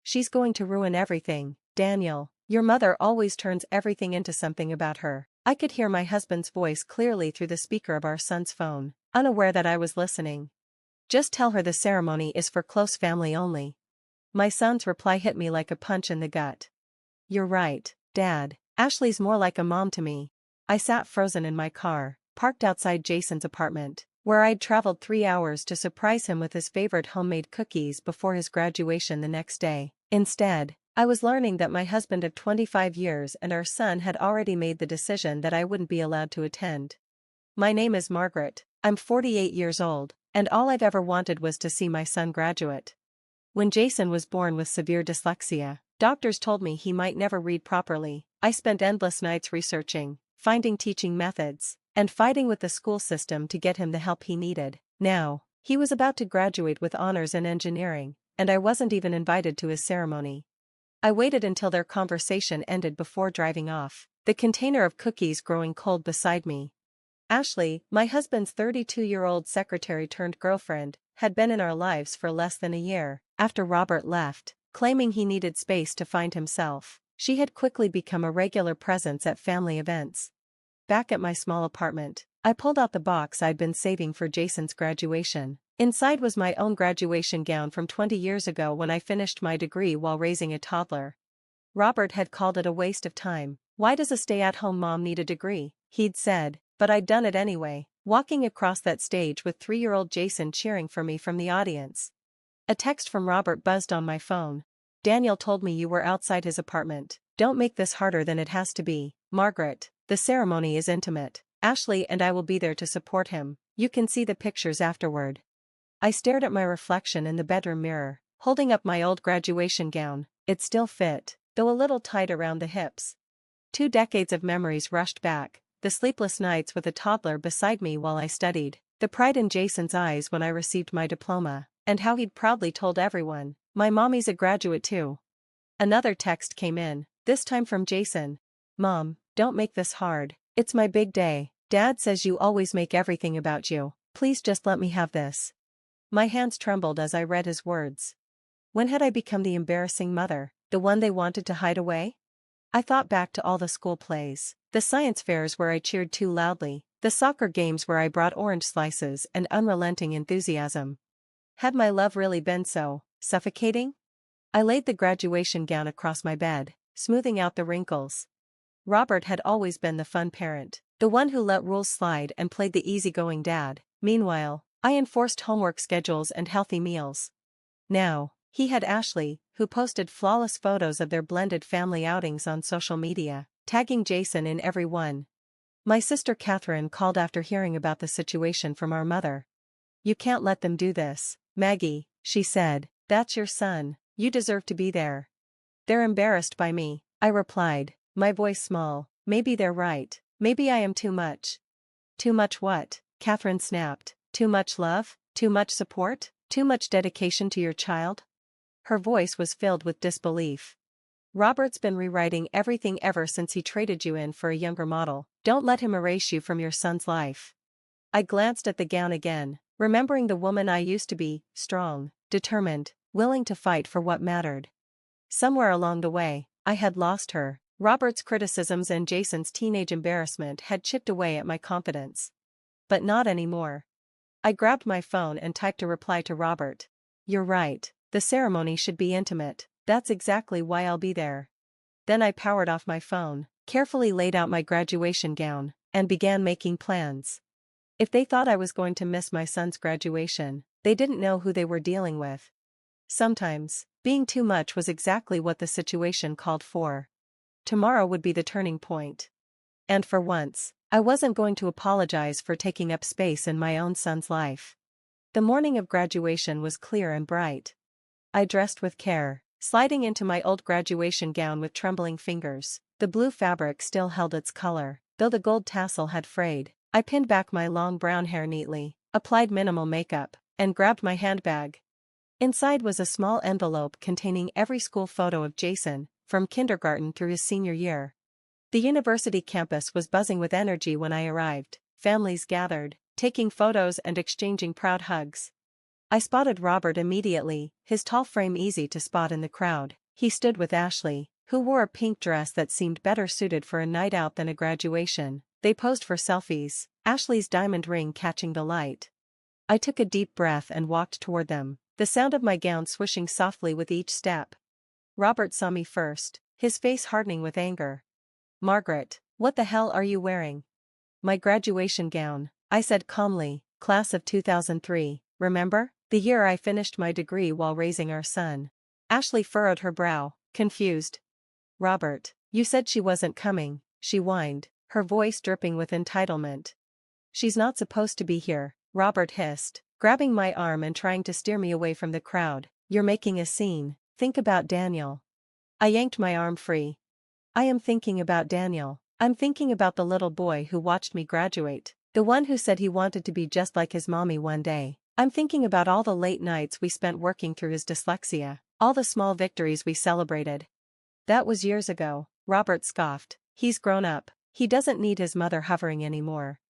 she's going to ruin everything. Daniel, your mother always turns everything into something about her. I could hear my husband's voice clearly through the speaker of our son's phone, unaware that I was listening. Just tell her the ceremony is for close family only. My son's reply hit me like a punch in the gut. You're right, Dad. Ashley's more like a mom to me. I sat frozen in my car, parked outside Jason's apartment, where I'd traveled 3 hours to surprise him with his favorite homemade cookies before his graduation the next day. Instead, I was learning that my husband of 25 years and our son had already made the decision that I wouldn't be allowed to attend. My name is Margaret, I'm 48 years old, and all I've ever wanted was to see my son graduate. When Jason was born with severe dyslexia, doctors told me he might never read properly. I spent endless nights researching, finding teaching methods, and fighting with the school system to get him the help he needed. Now, he was about to graduate with honors in engineering, and I wasn't even invited to his ceremony. I waited until their conversation ended before driving off, the container of cookies growing cold beside me. Ashley, my husband's 32-year-old secretary-turned-girlfriend, had been in our lives for less than a year. After Robert left, claiming he needed space to find himself, she had quickly become a regular presence at family events. Back at my small apartment, I pulled out the box I'd been saving for Jason's graduation. Inside was my own graduation gown from 20 years ago when I finished my degree while raising a toddler. Robert had called it a waste of time. Why does a stay-at-home mom need a degree? He'd said, but I'd done it anyway, walking across that stage with 3-year-old Jason cheering for me from the audience. A text from Robert buzzed on my phone. Daniel told me you were outside his apartment. Don't make this harder than it has to be, Margaret. The ceremony is intimate. Ashley and I will be there to support him. You can see the pictures afterward. I stared at my reflection in the bedroom mirror, holding up my old graduation gown. It still fit, though a little tight around the hips. 2 decades of memories rushed back, the sleepless nights with a toddler beside me while I studied, the pride in Jason's eyes when I received my diploma, and how he'd proudly told everyone, my mommy's a graduate too. Another text came in, this time from Jason. Mom, don't make this hard. It's my big day. Dad says you always make everything about you. Please just let me have this. My hands trembled as I read his words. When had I become the embarrassing mother, the one they wanted to hide away? I thought back to all the school plays, the science fairs where I cheered too loudly, the soccer games where I brought orange slices and unrelenting enthusiasm. Had my love really been so suffocating? I laid the graduation gown across my bed, smoothing out the wrinkles. Robert had always been the fun parent, the one who let rules slide and played the easygoing dad. Meanwhile, I enforced homework schedules and healthy meals. Now, he had Ashley, who posted flawless photos of their blended family outings on social media, tagging Jason in every one. My sister Catherine called after hearing about the situation from our mother. You can't let them do this, Maggie, she said. That's your son, you deserve to be there. They're embarrassed by me, I replied, my voice small. Maybe they're right, maybe I am too much. Too much what? Catherine snapped. Too much love? Too much support? Too much dedication to your child? Her voice was filled with disbelief. Robert's been rewriting everything ever since he traded you in for a younger model. Don't let him erase you from your son's life. I glanced at the gown again, remembering the woman I used to be, strong, determined, willing to fight for what mattered. Somewhere along the way, I had lost her. Robert's criticisms and Jason's teenage embarrassment had chipped away at my confidence. But not anymore. I grabbed my phone and typed a reply to Robert. You're right, the ceremony should be intimate, that's exactly why I'll be there. Then I powered off my phone, carefully laid out my graduation gown, and began making plans. If they thought I was going to miss my son's graduation, they didn't know who they were dealing with. Sometimes, being too much was exactly what the situation called for. Tomorrow would be the turning point. And for once, I wasn't going to apologize for taking up space in my own son's life. The morning of graduation was clear and bright. I dressed with care, sliding into my old graduation gown with trembling fingers. The blue fabric still held its color, though the gold tassel had frayed. I pinned back my long brown hair neatly, applied minimal makeup, and grabbed my handbag. Inside was a small envelope containing every school photo of Jason, from kindergarten through his senior year. The university campus was buzzing with energy when I arrived. Families gathered, taking photos and exchanging proud hugs. I spotted Robert immediately, his tall frame easy to spot in the crowd. He stood with Ashley, who wore a pink dress that seemed better suited for a night out than a graduation. They posed for selfies, Ashley's diamond ring catching the light. I took a deep breath and walked toward them, the sound of my gown swishing softly with each step. Robert saw me first, his face hardening with anger. "Margaret, what the hell are you wearing?" "My graduation gown," I said calmly, "class of 2003, remember? The year I finished my degree while raising our son." Ashley furrowed her brow, confused. "Robert, you said she wasn't coming," she whined, her voice dripping with entitlement. "She's not supposed to be here," Robert hissed, grabbing my arm and trying to steer me away from the crowd. "You're making a scene. Think about Daniel." I yanked my arm free. "I am thinking about Daniel. I'm thinking about the little boy who watched me graduate, the one who said he wanted to be just like his mommy one day. I'm thinking about all the late nights we spent working through his dyslexia, all the small victories we celebrated." "That was years ago," Robert scoffed. "He's grown up. He doesn't need his mother hovering anymore."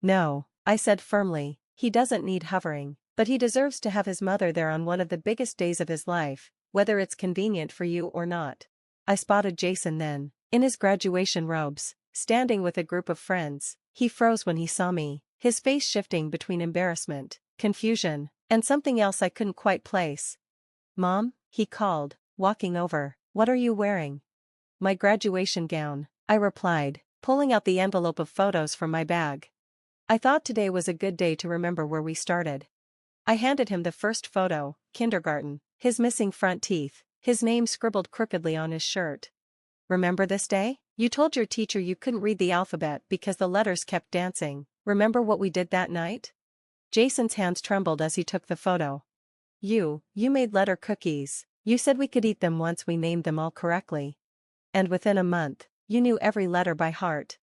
"No," I said firmly, "he doesn't need hovering, but he deserves to have his mother there on one of the biggest days of his life, whether it's convenient for you or not." I spotted Jason then, in his graduation robes, standing with a group of friends. He froze when he saw me, his face shifting between embarrassment, confusion, and something else I couldn't quite place. "Mom," he called, walking over, "what are you wearing?" "My graduation gown," I replied, pulling out the envelope of photos from my bag. I thought today was a good day to remember where we started. I handed him the first photo, kindergarten, his missing front teeth, his name scribbled crookedly on his shirt. "Remember this day? You told your teacher you couldn't read the alphabet because the letters kept dancing. Remember what we did that night?" Jason's hands trembled as he took the photo. You made letter cookies. You said we could eat them once we named them all correctly. And within a month, you knew every letter by heart."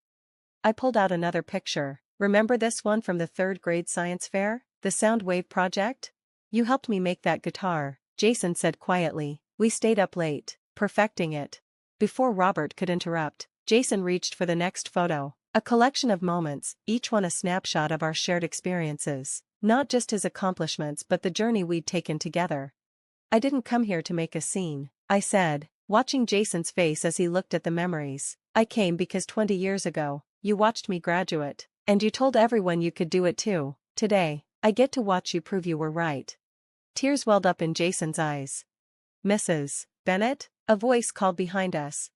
I pulled out another picture. "Remember this one from the 3rd grade science fair? The sound wave project? You helped me make that guitar," Jason said quietly. "We stayed up late, perfecting it." Before Robert could interrupt, Jason reached for the next photo, a collection of moments, each one a snapshot of our shared experiences, not just his accomplishments but the journey we'd taken together. "I didn't come here to make a scene," I said, watching Jason's face as he looked at the memories. "I came because 20 years ago, you watched me graduate, and you told everyone you could do it too. Today, I get to watch you prove you were right." Tears welled up in Jason's eyes. "Mrs. Bennett?" a voice called behind us.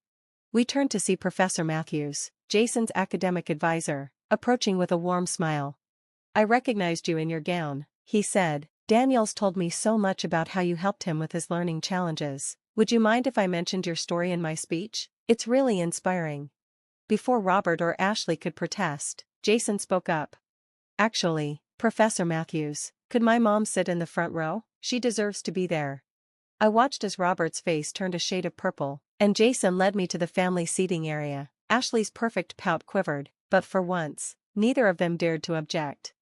We turned to see Professor Matthews, Jason's academic advisor, approaching with a warm smile. "I recognized you in your gown," he said. "Daniel's told me so much about how you helped him with his learning challenges. Would you mind if I mentioned your story in my speech? It's really inspiring." Before Robert or Ashley could protest, Jason spoke up. "Actually, Professor Matthews, could my mom sit in the front row? She deserves to be there." I watched as Robert's face turned a shade of purple, and Jason led me to the family seating area. Ashley's perfect pout quivered, but for once, neither of them dared to object.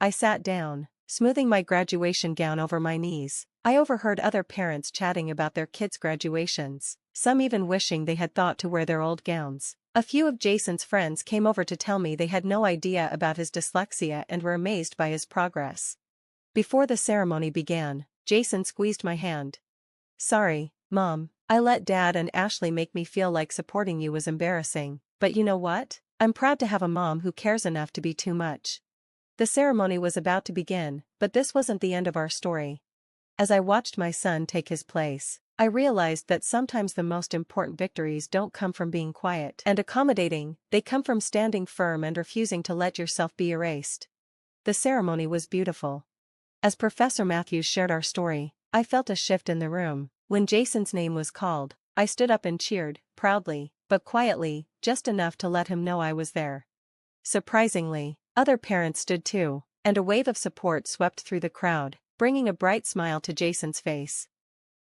I sat down, smoothing my graduation gown over my knees. I overheard other parents chatting about their kids' graduations, some even wishing they had thought to wear their old gowns. A few of Jason's friends came over to tell me they had no idea about his dyslexia and were amazed by his progress. Before the ceremony began, Jason squeezed my hand. "Sorry, Mom, I let Dad and Ashley make me feel like supporting you was embarrassing, but you know what? I'm proud to have a mom who cares enough to be too much." The ceremony was about to begin, but this wasn't the end of our story. As I watched my son take his place, I realized that sometimes the most important victories don't come from being quiet and accommodating, they come from standing firm and refusing to let yourself be erased. The ceremony was beautiful. As Professor Matthews shared our story, I felt a shift in the room. When Jason's name was called, I stood up and cheered, proudly, but quietly, just enough to let him know I was there. Surprisingly, other parents stood too, and a wave of support swept through the crowd, bringing a bright smile to Jason's face.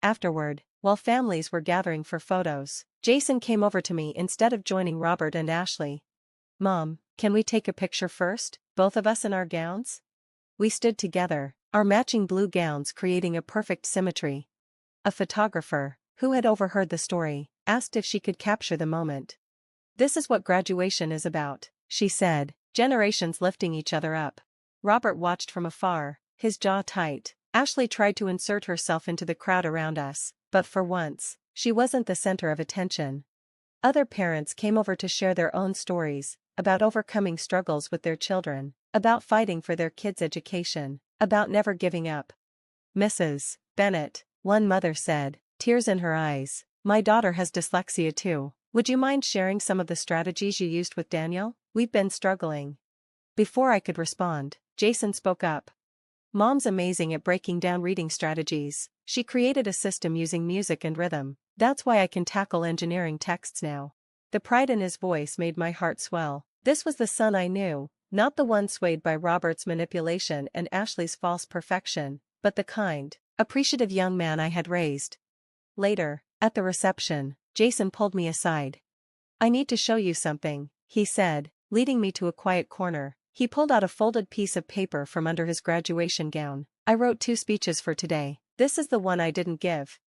Afterward, while families were gathering for photos, Jason came over to me instead of joining Robert and Ashley. "Mom, can we take a picture first, both of us in our gowns?" We stood together, our matching blue gowns creating a perfect symmetry. A photographer, who had overheard the story, asked if she could capture the moment. "This is what graduation is about," she said, generations lifting each other up. Robert watched from afar, his jaw tight, Ashley tried to insert herself into the crowd around us, but for once, she wasn't the center of attention. Other parents came over to share their own stories, about overcoming struggles with their children, about fighting for their kids' education, about never giving up. Mrs. Bennett, one mother said, tears in her eyes, "My daughter has dyslexia too. Would you mind sharing some of the strategies you used with Daniel? We've been struggling." Before I could respond, Jason spoke up. "Mom's amazing at breaking down reading strategies. She created a system using music and rhythm. That's why I can tackle engineering texts now." The pride in his voice made my heart swell. This was the son I knew, not the one swayed by Robert's manipulation and Ashley's false perfection, but the kind, appreciative young man I had raised. Later, at the reception, Jason pulled me aside. "I need to show you something," he said, leading me to a quiet corner. He pulled out a folded piece of paper from under his graduation gown. "I wrote 2 speeches for today. This is the one I didn't give."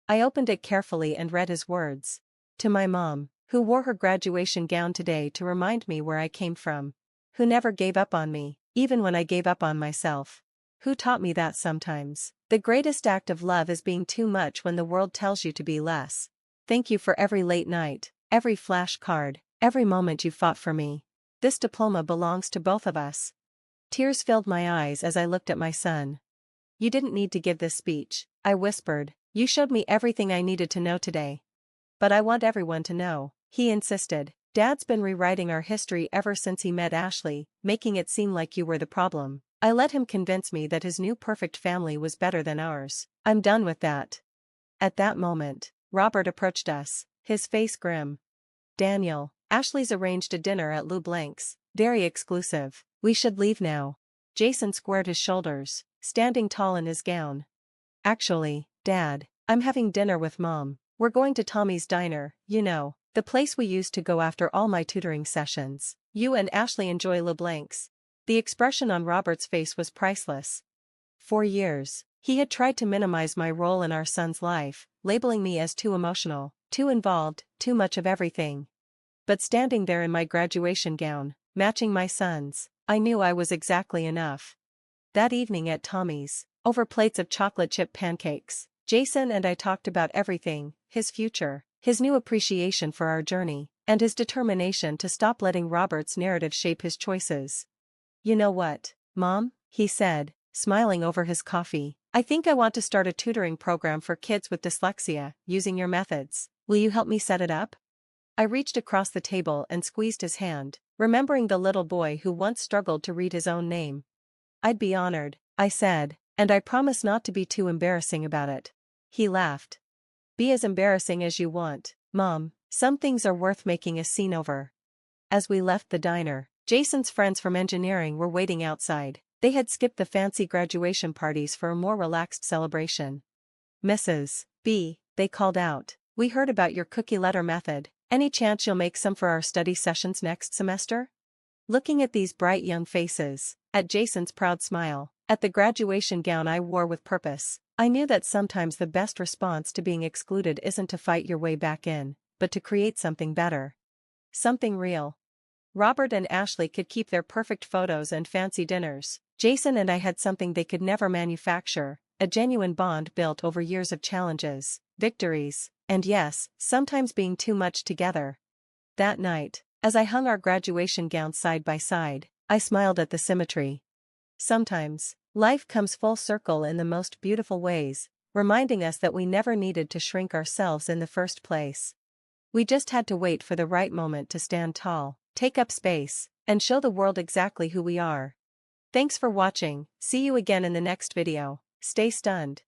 I opened it carefully and read his words. "To my mom, who wore her graduation gown today to remind me where I came from. Who never gave up on me, even when I gave up on myself. Who taught me that sometimes the greatest act of love is being too much when the world tells you to be less. Thank you for every late night, every flash card, every moment you fought for me. This diploma belongs to both of us." Tears filled my eyes as I looked at my son. "You didn't need to give this speech," I whispered. "You showed me everything I needed to know today." "But I want everyone to know," he insisted. "Dad's been rewriting our history ever since he met Ashley, making it seem like you were the problem. I let him convince me that his new perfect family was better than ours. I'm done with that." At that moment, Robert approached us, his face grim. "Daniel, Ashley's arranged a dinner at Lou Blanc's, very exclusive. We should leave now." Jason squared his shoulders, standing tall in his gown. "Actually, Dad, I'm having dinner with Mom. We're going to Tommy's Diner, you know, the place we used to go after all my tutoring sessions. You and Ashley enjoy Lou Blanc's." The expression on Robert's face was priceless. For years, he had tried to minimize my role in our son's life, labeling me as too emotional, too involved, too much of everything. But standing there in my graduation gown, matching my son's, I knew I was exactly enough. That evening at Tommy's, over plates of chocolate chip pancakes, Jason and I talked about everything: his future, his new appreciation for our journey, and his determination to stop letting Robert's narrative shape his choices. "You know what, Mom?" he said, smiling over his coffee. "I think I want to start a tutoring program for kids with dyslexia, using your methods. Will you help me set it up?" I reached across the table and squeezed his hand, remembering the little boy who once struggled to read his own name. "I'd be honored," I said, "and I promise not to be too embarrassing about it." He laughed. "Be as embarrassing as you want, Mom. Some things are worth making a scene over." As we left the diner, Jason's friends from engineering were waiting outside. They had skipped the fancy graduation parties for a more relaxed celebration. "Mrs. B," they called out, "we heard about your cookie letter method. Any chance you'll make some for our study sessions next semester?" Looking at these bright young faces, at Jason's proud smile, at the graduation gown I wore with purpose, I knew that sometimes the best response to being excluded isn't to fight your way back in, but to create something better. Something real. Robert and Ashley could keep their perfect photos and fancy dinners. Jason and I had something they could never manufacture: a genuine bond built over years of challenges, victories, and yes, sometimes being too much together. That night, as I hung our graduation gowns side by side, I smiled at the symmetry. Sometimes, life comes full circle in the most beautiful ways, reminding us that we never needed to shrink ourselves in the first place. We just had to wait for the right moment to stand tall, take up space, and show the world exactly who we are. Thanks for watching. See you again in the next video. Stay stunned.